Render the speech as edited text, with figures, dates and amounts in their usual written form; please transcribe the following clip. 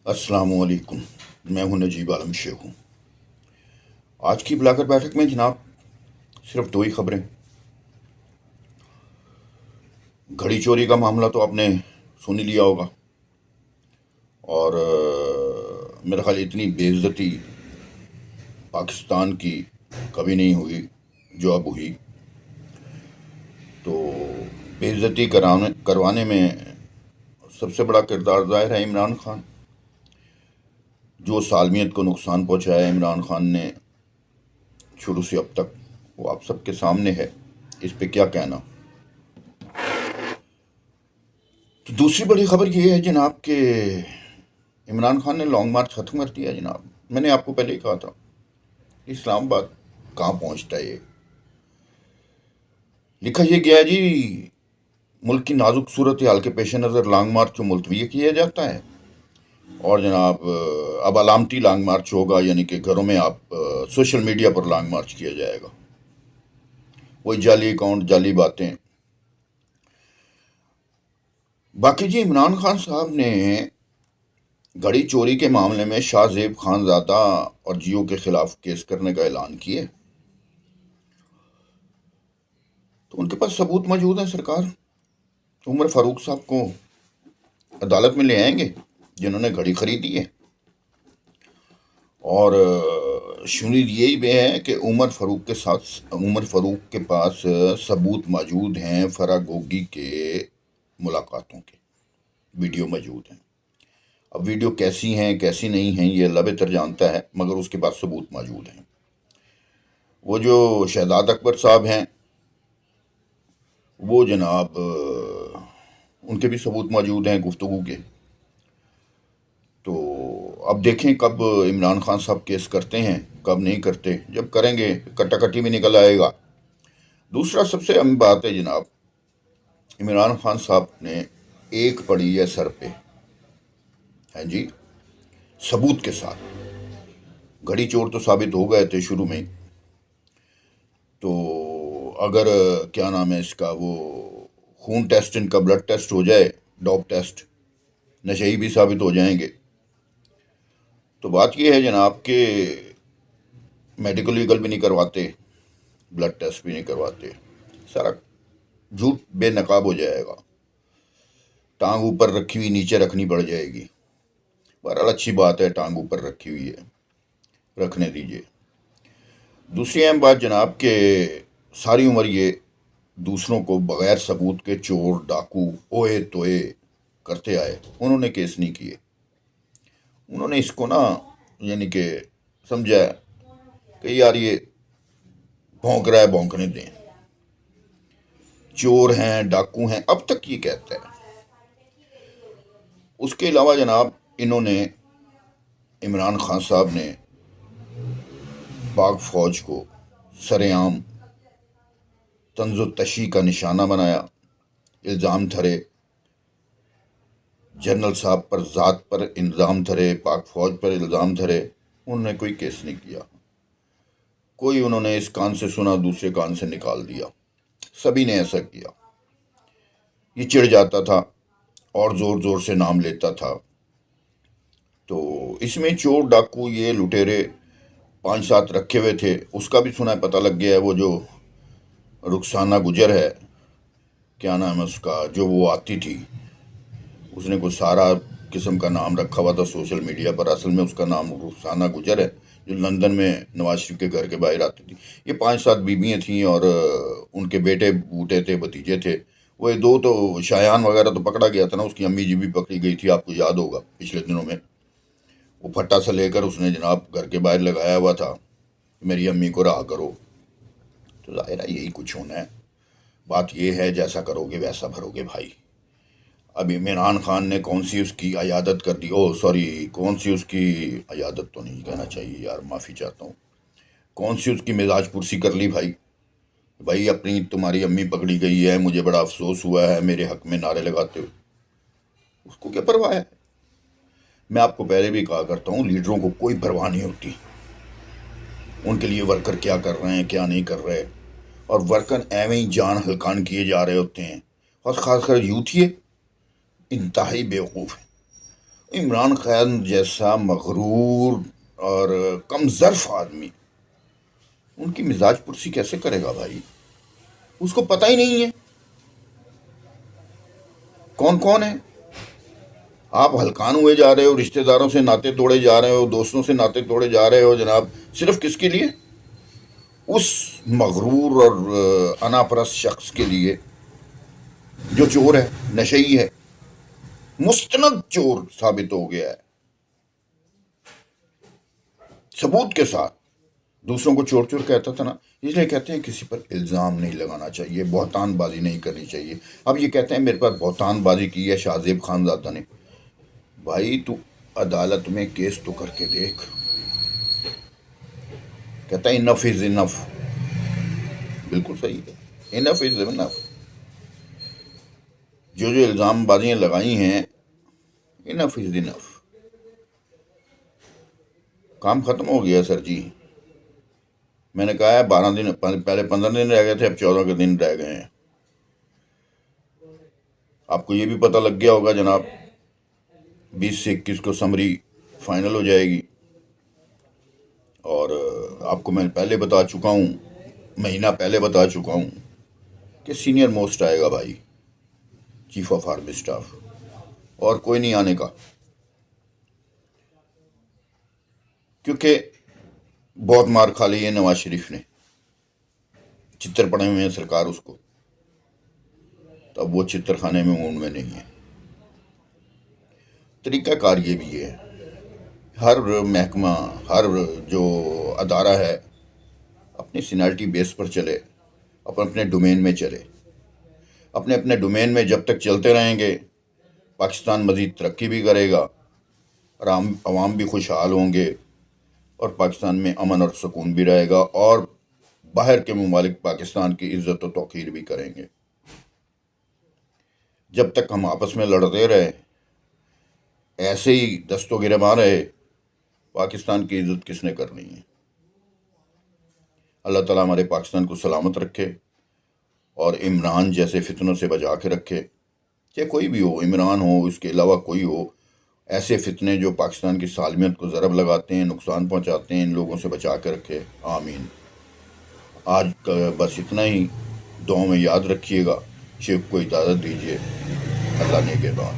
अस्सलाम वालेकुम। मैं हूं नजीब आलम शेख हूँ। आज की बुलाकर बैठक में जनाब सिर्फ दो ही खबरें। घड़ी चोरी का मामला तो आपने सुन ही लिया होगा, और मेरा ख्याल इतनी बेइज्जती पाकिस्तान की कभी नहीं हुई जो अब हुई। तो बेइज्जती करवाने में सबसे बड़ा किरदार ज़ाहिर है इमरान खान। जो सालमियत को नुकसान पहुंचाया इमरान खान ने शुरू से अब तक, वो आप सबके सामने है। इस पे क्या कहना। तो दूसरी बड़ी खबर ये है जनाब कि इमरान खान ने लॉन्ग मार्च ख़त्म कर दिया जनाब। मैंने आपको पहले ही कहा था इस्लामाबाद कहाँ पहुँचता है ये। लिखा ये गया जी, मुल्क की नाजुक सूरत हाल के पेश नज़र लॉन्ग मार्च को मुलतवी किया जाता है, और जनाब अब अलामती लॉन्ग मार्च होगा, यानी कि घरों में आप सोशल मीडिया पर लॉन्ग मार्च किया जाएगा। वही जाली अकाउंट, जाली बातें। बाकी जी, इमरान खान साहब ने घड़ी चोरी के मामले में शाहजेब खानजादा और जियो के खिलाफ केस करने का ऐलान किए। तो उनके पास सबूत मौजूद है। सरकार उमर फारूक साहब को अदालत में ले आएंगे जिन्होंने घड़ी खरीदी है, और शुनीद यही भी है कि उमर फारूक के पास सबूत मौजूद हैं फराह गोगी के मुलाकातों के, वीडियो मौजूद हैं। अब वीडियो कैसी हैं कैसी नहीं हैं ये अल्लाह बेहतर जानता है, मगर उसके पास सबूत मौजूद हैं। वो जो शहजाद अकबर साहब हैं, वो जनाब उनके भी सबूत मौजूद हैं गुफ्तगू के। तो अब देखें कब इमरान खान साहब केस करते हैं, कब नहीं करते। जब करेंगे कटाकटी भी निकल आएगा। दूसरा सबसे अहम बात है जनाब, इमरान खान साहब ने एक पड़ी है सर पे, हैं जी, सबूत के साथ। घड़ी चोर तो साबित हो गए थे शुरू में। तो अगर क्या नाम है इसका, वो खून टेस्ट, इनका ब्लड टेस्ट हो जाए, डॉप टेस्ट, नशेई भी साबित हो जाएंगे। तो बात यह है जनाब कि मेडिकल लीगल भी नहीं करवाते, ब्लड टेस्ट भी नहीं करवाते, सारा झूठ बेनकाब हो जाएगा। टांग ऊपर रखी हुई नीचे रखनी पड़ जाएगी। बहरहाल अच्छी बात है, टांग ऊपर रखी हुई है, रखने दीजिए। दूसरी अहम बात जनाब कि सारी उम्र ये दूसरों को बगैर सबूत के चोर, डाकू, ओए तोए करते आए, उन्होंने केस नहीं किए। उन्होंने इसको ना, यानी कि समझा कि यार ये भौंक रहा है, भौंकने दें, चोर हैं, डाकू हैं, अब तक ये कहता है। उसके अलावा जनाब इन्होंने, इमरान खान साहब ने पाक फौज को सरेआम तंज़ो तशी का निशाना बनाया, इल्ज़ाम धरे, जनरल साहब पर, ज़ात पर इल्ज़ाम धरे, पाक फौज पर इल्ज़ाम धरे। उन्होंने कोई केस नहीं किया। कोई उन्होंने इस कान से सुना दूसरे कान से निकाल दिया। सभी ने ऐसा किया। ये चिढ़ जाता था और ज़ोर ज़ोर से नाम लेता था। तो इसमें चोर, डाकू, ये लुटेरे 5-7 रखे हुए थे। उसका भी सुना है, पता लग गया है। वो जो रुखसाना गुजर है, क्या नाम है उसका, जो वो आती थी, उसने कुछ सारा किस्म का नाम रखा हुआ था सोशल मीडिया पर। असल में उसका नाम रुखसाना गुजर है, जो लंदन में नवाज शरीफ के घर के बाहर आती थी। ये 5-7 बीबियाँ थीं, और उनके बेटे बूटे थे, भतीजे थे। वो ये 2 तो शायान वगैरह तो पकड़ा गया था ना, उसकी अम्मी जी भी पकड़ी गई थी, आपको याद होगा पिछले दिनों में। वो फट्टा सा लेकर उसने जनाब घर के बाहर लगाया हुआ था, मेरी अम्मी को रहा करो। तो ज़ाहिर है यही कुछ होना है। बात यह है, जैसा करोगे वैसा भरोगे भाई। अब इमरान खान ने कौन सी उसकी अयादत कर दी, ओह सॉरी, कौन सी उसकी अयादत तो नहीं कहना चाहिए यार, माफ़ी चाहता हूँ। कौन सी उसकी मिजाज पुरसी कर ली भाई। भाई अपनी तुम्हारी अम्मी पकड़ी गई है, मुझे बड़ा अफसोस हुआ है, मेरे हक में नारे लगाते हो। उसको क्या परवाह है। मैं आपको पहले भी कहा करता हूँ, लीडरों को कोई परवाह नहीं होती। उनके लिए वर्कर क्या कर रहे हैं, क्या नहीं कर रहे, और वर्कर एवं ही जान हल्कान किए जा रहे होते हैं। और ख़ासकर यूथ ये इंतहाई बेवकूफ़ है। عمران خان جیسا مغرور اور کم ظرف آدمی ان کی مزاج پرسی کیسے کرے گا بھائی؟ اس کو پتہ ہی نہیں ہے کون کون ہے. آپ ہلکان ہوئے جا رہے ہو، رشتہ داروں سے ناطے توڑے جا رہے ہو، دوستوں سے ناطے توڑے جا رہے ہو جناب. صرف کس کے لیے؟ اس مغرور اور انا پرست شخص کے لیے جو چور ہے، نشئی ہے، مستند چور ثابت ہو گیا ہے ثبوت کے ساتھ. دوسروں کو چور چور کہتا تھا نا، اس لیے کہتے ہیں کسی پر الزام نہیں لگانا چاہیے، بہتان بازی نہیں کرنی چاہیے. اب یہ کہتے ہیں میرے پاس بہتان بازی کی ہے شاہ زیب خانزادہ نے. بھائی تو عدالت میں کیس تو کر کے دیکھ. کہتا ہے انف از انف. بالکل صحیح ہے، انف از انف. جو الزام بازیاں لگائی ہیں، انف از انف. کام ختم ہو گیا سر جی. میں نے کہا ہے 12 دن، پہلے 15 دن رہ گئے تھے، اب 14 کے دن رہ گئے ہیں. آپ کو یہ بھی پتہ لگ گیا ہوگا جناب 20 سے 21 کو سمری فائنل ہو جائے گی. اور آپ کو میں پہلے بتا چکا ہوں، مہینہ پہلے بتا چکا ہوں کہ سینئر موسٹ آئے گا بھائی، چیف آف آرمی اسٹاف، اور کوئی نہیں آنے کا. کیونکہ بہت مار کھا لی ہے نواز شریف نے، چتر پڑے ہوئے ہیں سرکار اس کو. تو اب وہ چتر خانے میں اون میں نہیں ہے. طریقہ کار یہ بھی ہے، ہر محکمہ، ہر جو ادارہ ہے اپنی سینیرٹی بیس پر چلے، اپنے ڈومین میں چلے. اپنے اپنے ڈومین میں جب تک چلتے رہیں گے پاکستان مزید ترقی بھی کرے گا، عوام بھی خوشحال ہوں گے، اور پاکستان میں امن اور سکون بھی رہے گا، اور باہر کے ممالک پاکستان کی عزت و توقیر بھی کریں گے. جب تک ہم آپس میں لڑتے رہے، ایسے ہی دست و گریباں رہے، پاکستان کی عزت کس نے کرنی ہے؟ اللہ تعالیٰ ہمارے پاکستان کو سلامت رکھے اور عمران جیسے فتنوں سے بچا کے رکھے. چاہے کوئی بھی ہو، عمران ہو، اس کے علاوہ کوئی ہو، ایسے فتنے جو پاکستان کی سالمیت کو ضرب لگاتے ہیں، نقصان پہنچاتے ہیں، ان لوگوں سے بچا کے رکھے. آمین. آج کا بس اتنا ہی. دعاؤں میں یاد رکھیے گا. شیخ کو اجازت دیجیے. اللہ نے کے بعد